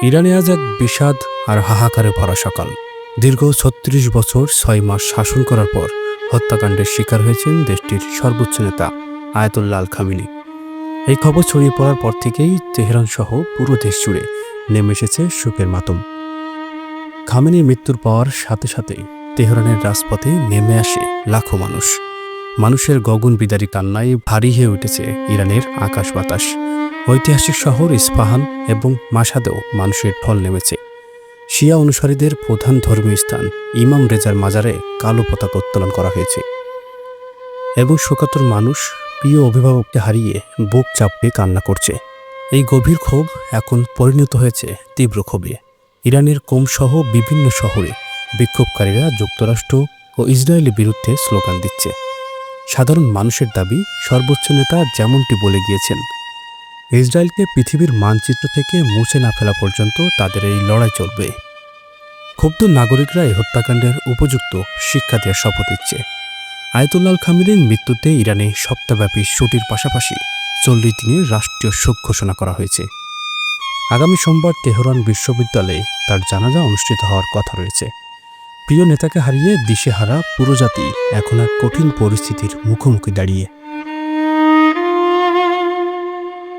ইরানে আজ এক বিষাদ আর হাহাকারে ভরা সকাল। দীর্ঘ ৩৬ বছর ৬ মাস শাসন করার পর হত্যাকাণ্ডের শিকার হয়েছেন দেশটির সর্বোচ্চ নেতা আয়াতুল্লাহ আল খামেনি। এই খবর ছড়িয়ে পড়ার পর থেকেই তেহরান সহ পুরো দেশ জুড়ে নেমে এসেছে শোকের মাতম। খামেনির মৃত্যুর পর সাথে সাথেই তেহরানের রাজপথে নেমে আসে লাখো মানুষ। মানুষের গগন বিদারী কান্নায় ভারী হয়ে উঠেছে ইরানের আকাশ বাতাস। ঐতিহাসিক শহর ইস্পাহান এবং মাশহাদেও মানুষের ঢল নেমেছে। শিয়া অনুসারীদের প্রধান ধর্মীয় স্থান ইমাম রেজার মাজারে কালো পতাকা উত্তোলন করা হয়েছে এবং শোকাতুর মানুষ প্রিয় অভিভাবককে হারিয়ে বুক চাপড়ে কান্না করছে। এই গভীর ক্ষোভ এখন পরিণত হয়েছে তীব্র ক্ষোভে। ইরানের কোমসহ বিভিন্ন শহরে বিক্ষোভকারীরা যুক্তরাষ্ট্র ও ইসরায়েলের বিরুদ্ধে স্লোগান দিচ্ছে। সাধারণ মানুষের দাবি, সর্বোচ্চ নেতা যেমনটি বলে গিয়েছেন, ইসরায়েলকে পৃথিবীর মানচিত্র থেকে মুছে না ফেলা পর্যন্ত তাদের এই লড়াই চলবে। ক্ষুব্ধ নাগরিকরা এই হত্যাকাণ্ডের উপযুক্ত শিক্ষা দেওয়ার শপথ দিচ্ছে। আয়াতুল্লাহ আল খামেনির মৃত্যুতে ইরানে সপ্তাহব্যাপী ছুটির পাশাপাশি ৪০ দিনের রাষ্ট্রীয় শোক ঘোষণা করা হয়েছে। আগামী সোমবার তেহরান বিশ্ববিদ্যালয়ে তার জানাজা অনুষ্ঠিত হওয়ার কথা রয়েছে। প্রিয় নেতাকে হারিয়ে দিশেহারা পুরো জাতি এখন এক কঠিন পরিস্থিতির মুখোমুখি দাঁড়িয়ে।